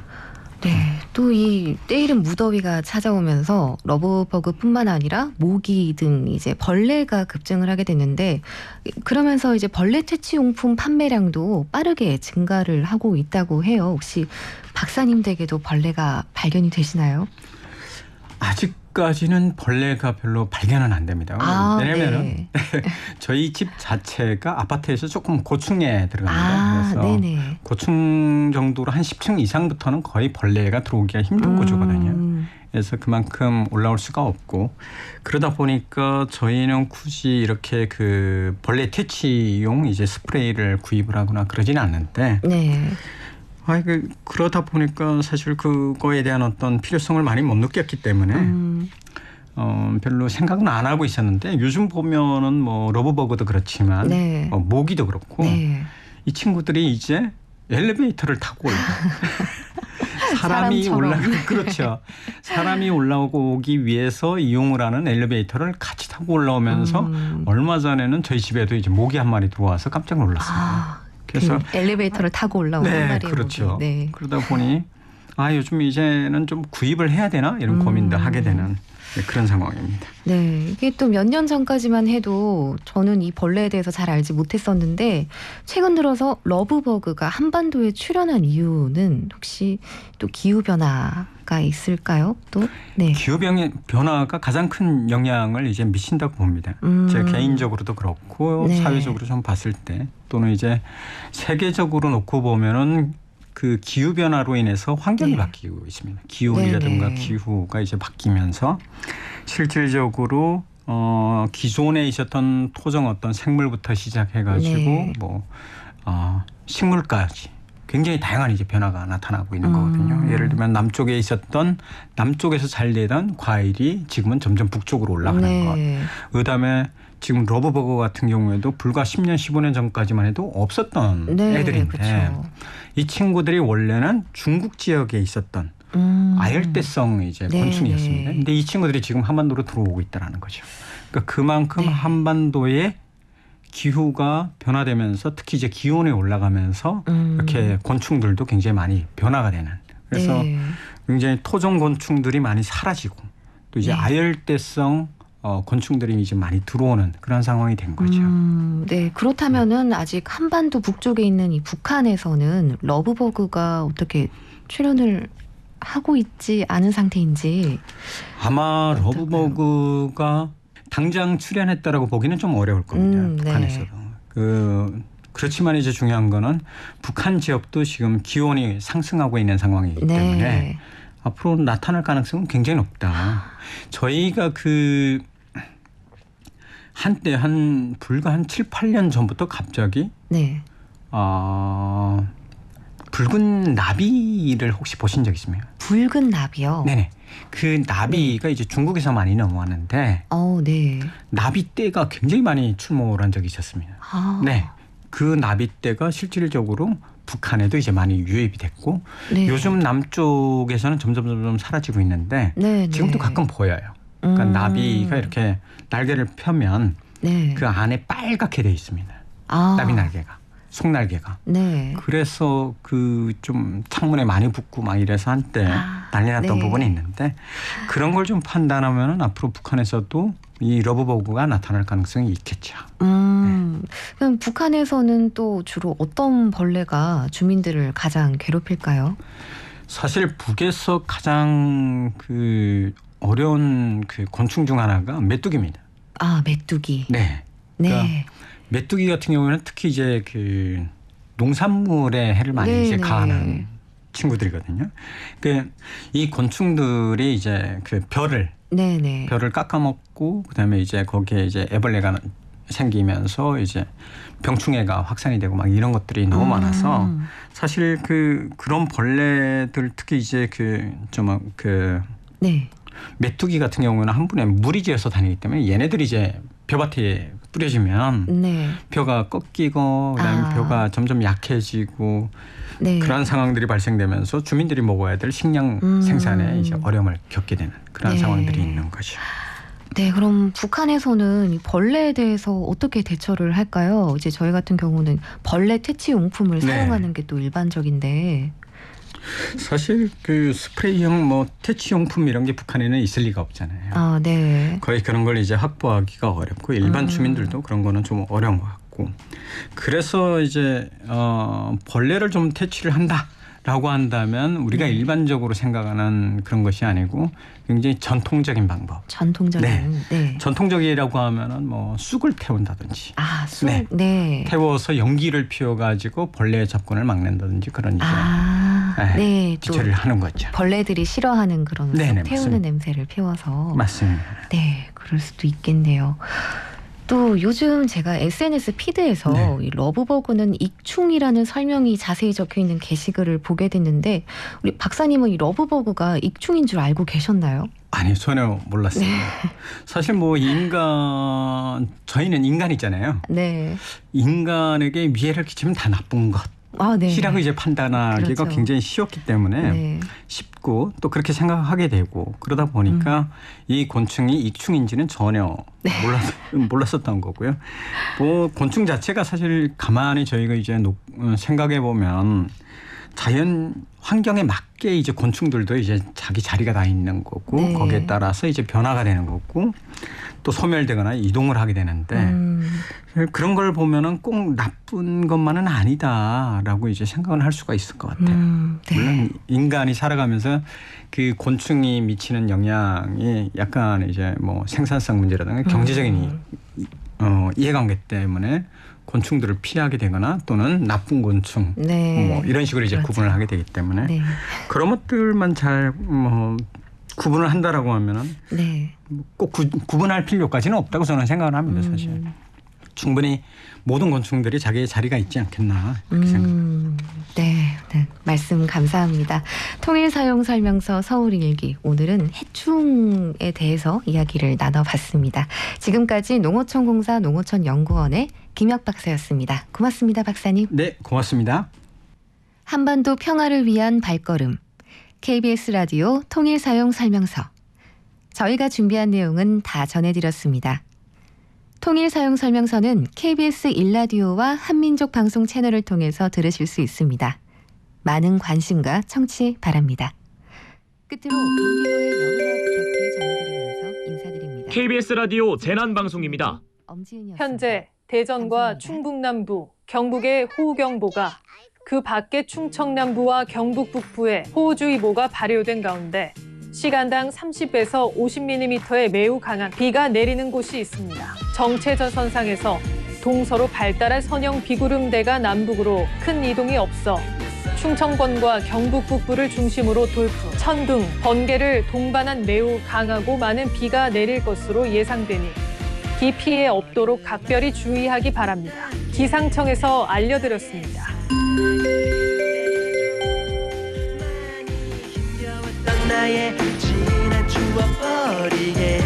네, 또 이 때이른 무더위가 찾아오면서 러브버그뿐만 아니라 모기 등 이제 벌레가 급증을 하게 됐는데 그러면서 이제 벌레 퇴치용품 판매량도 빠르게 증가를 하고 있다고 해요. 혹시 박사님 댁에도 벌레가 발견이 되시나요? 아직까지 아직까지는 벌레가 별로 발견은 안 됩니다. 왜냐하면 네. 저희 집 자체가 아파트에서 조금 고층에 들어갑니다. 그래서 네네. 고층 정도로 한 10층 이상부터는 거의 벌레가 들어오기가 힘든 구조거든요. 그래서 그만큼 올라올 수가 없고 그러다 보니까 저희는 굳이 이렇게 그 벌레 퇴치용 이제 스프레이를 구입을 하거나 그러지는 않는데 네. 그러다 보니까 사실 그거에 대한 어떤 필요성을 많이 못 느꼈기 때문에 별로 생각은 안 하고 있었는데 요즘 보면은 뭐 러브버그도 그렇지만 네. 모기도 그렇고 네. 이 친구들이 이제 엘리베이터를 타고 올라요. 사람이 그렇죠. 사람이 올라오기 위해서 이용을 하는 엘리베이터를 같이 타고 올라오면서 얼마 전에는 저희 집에도 이제 모기 한 마리 들어와서 깜짝 놀랐습니다. 그래서 엘리베이터를 타고 올라오는 네, 말이에요. 그렇죠. 네. 그러다 보니 요즘 이제는 좀 구입을 해야 되나 이런 고민도 하게 되는 그런 상황입니다. 네, 이게 또 몇 년 전까지만 해도 저는 이 벌레에 대해서 잘 알지 못했었는데 최근 들어서 러브버그가 한반도에 출현한 이유는 혹시 또 기후 변화가 있을까요? 또 네. 기후 변화가 가장 큰 영향을 이제 미친다고 봅니다. 제 개인적으로도 그렇고 네. 사회적으로 좀 봤을 때 또는 이제 세계적으로 놓고 보면은 그 기후 변화로 인해서 환경이 바뀌고 있습니다. 기온이라든가 기후가 이제 바뀌면서 실질적으로 기존에 있었던 토종 어떤 생물부터 시작해가지고 식물까지 굉장히 다양한 이제 변화가 나타나고 있는 거거든요. 예를 들면 남쪽에서 잘 되던 과일이 지금은 점점 북쪽으로 올라가는 것. 그다음에 지금 러브버거 같은 경우에도 불과 10년, 15년 전까지만 해도 없었던 애들인데 그렇죠. 이 친구들이 원래는 중국 지역에 있었던 아열대성 이제 곤충이었습니다. 근데 이 친구들이 지금 한반도로 들어오고 있다는 거죠. 그러니까 그만큼 한반도의 기후가 변화되면서 특히 이제 기온이 올라가면서 이렇게 곤충들도 굉장히 많이 변화가 되는. 그래서 굉장히 토종 곤충들이 많이 사라지고 또 이제 아열대성 곤충들이 이제 많이 들어오는 그런 상황이 된 거죠. 네, 그렇다면은 아직 한반도 북쪽에 있는 이 북한에서는 러브버그가 어떻게 출현을 하고 있지 않은 상태인지. 아마 러브버그가 당장 출현했다라고 보기는 좀 어려울 겁니다. 북한에서도. 그렇지만 이제 중요한 거는 북한 지역도 지금 기온이 상승하고 있는 상황이기 때문에 앞으로 나타날 가능성은 굉장히 높다. 저희가 한때 불과 한 7, 8년 전부터 갑자기 붉은 나비를 혹시 보신 적 있습니까? 붉은 나비요? 네네. 그 나비가 이제 중국에서 많이 넘어왔는데 나비떼가 굉장히 많이 출몰을 한 적이 있었습니다. 네. 그 나비떼가 실질적으로 북한에도 이제 많이 유입이 됐고 요즘 남쪽에서는 점점 사라지고 있는데 지금도 가끔 보여요. 그러니까 나비가 이렇게 날개를 펴면 그 안에 빨갛게 돼 있습니다. 나비 날개가. 속날개가. 그래서 좀 창문에 많이 붙고 막 이래서 한때 난리 났던 부분이 있는데 그런 걸 좀 판단하면 앞으로 북한에서도 이 러브버그가 나타날 가능성이 있겠죠. 그럼 북한에서는 또 주로 어떤 벌레가 주민들을 가장 괴롭힐까요? 사실 북에서 가장 어려운 곤충 중 하나가 메뚜기입니다. 메뚜기. 네. 그러니까 메뚜기 같은 경우에는 특히 이제 농산물에 해를 많이 이제 가하는 친구들이거든요. 이 곤충들이 이제 벼를 깎아먹고 그다음에 이제 거기에 이제 애벌레가 생기면서 이제 병충해가 확산이 되고 막 이런 것들이 너무 많아서 사실 그런 벌레들 특히 이제 메뚜기 같은 경우는 한 번에 무리지어서 다니기 때문에 얘네들이 이제 벼밭에 뿌려지면 벼가 꺾이고 그다음에 벼가 점점 약해지고 그런 상황들이 발생되면서 주민들이 먹어야 될 식량 생산에 이제 어려움을 겪게 되는 그런 상황들이 있는 거죠. 네, 그럼 북한에서는 이 벌레에 대해서 어떻게 대처를 할까요? 이제 저희 같은 경우는 벌레 퇴치 용품을 사용하는 게 또 일반적인데. 사실 스프레이형 퇴치 용품 이런 게 북한에는 있을 리가 없잖아요. 거의 그런 걸 이제 확보하기가 어렵고 일반 주민들도 그런 거는 좀 어려운 것 같고 그래서 이제 벌레를 좀 퇴치를 한다. 라고 한다면 우리가 일반적으로 생각하는 그런 것이 아니고 굉장히 전통적인 방법. 전통적인. 네. 전통적이라고 하면은 뭐 쑥을 태운다든지. 쑥. 네. 태워서 연기를 피워가지고 벌레 접근을 막는다든지 그런 이제 기초를 하는 거죠. 벌레들이 싫어하는 그런 쑥 태우는 맞습니다. 냄새를 피워서. 맞습니다. 네, 그럴 수도 있겠네요. 또 요즘 제가 SNS 피드에서 이 러브버그는 익충이라는 설명이 자세히 적혀 있는 게시글을 보게 됐는데 우리 박사님은 이 러브버그가 익충인 줄 알고 계셨나요? 아니요, 전혀 몰랐어요. 사실 뭐 저희는 인간이잖아요. 네. 인간에게 위해를 끼치면 다 나쁜 것. 시라고 이제 판단하기가 그렇죠. 굉장히 쉬웠기 때문에 쉽고 또 그렇게 생각하게 되고 그러다 보니까 이 곤충이 익충인지는 전혀 몰랐었던 거고요. 뭐 곤충 자체가 사실 가만히 저희가 이제 생각해 보면 자연 환경에 맞게 이제 곤충들도 이제 자기 자리가 다 있는 거고 거기에 따라서 이제 변화가 되는 거고 또 소멸되거나 이동을 하게 되는데 그런 걸 보면은 꼭 나쁜 것만은 아니다라고 이제 생각을 할 수가 있을 것 같아요. 물론 인간이 살아가면서 그 곤충이 미치는 영향이 약간 이제 뭐 생산성 문제라든가 경제적인 이해관계 때문에 곤충들을 피하게 되거나 또는 나쁜 곤충 뭐 이런 식으로 이제 구분을 하게 되기 때문에 그런 것들만 잘 구분을 한다라고 하면은 꼭 구분할 필요까지는 없다고 저는 생각을 합니다. 사실 충분히 모든 곤충들이 자기의 자리가 있지 않겠나 그렇게 생각합니다. 네, 말씀 감사합니다. 통일사용설명서 서울일기 오늘은 해충에 대해서 이야기를 나눠봤습니다. 지금까지 농어촌공사 농어촌연구원의 김혁 박사였습니다. 고맙습니다, 박사님. 네, 고맙습니다. 한반도 평화를 위한 발걸음 KBS 라디오 통일사용설명서. 저희가 준비한 내용은 다 전해드렸습니다. 통일사용설명서는 KBS 1라디오와 한민족 방송 채널을 통해서 들으실 수 있습니다. 많은 관심과 청취 바랍니다. 끝으로 인디고의 여름아 부탁해 전해드리면서 인사드립니다. KBS 라디오 재난방송입니다. 현재 대전과 충북남부, 경북의 호우경보가 그 밖의 충청남부와 경북 북부에 호우주의보가 발효된 가운데 시간당 30에서 50mm의 매우 강한 비가 내리는 곳이 있습니다. 정체전선상에서 동서로 발달한 선형 비구름대가 남북으로 큰 이동이 없어 충청권과 경북 북부를 중심으로 돌풍, 천둥, 번개를 동반한 매우 강하고 많은 비가 내릴 것으로 예상되니 비 피해 없도록 각별히 주의하기 바랍니다. 기상청에서 알려드렸습니다. 나의 지난 추억 버리게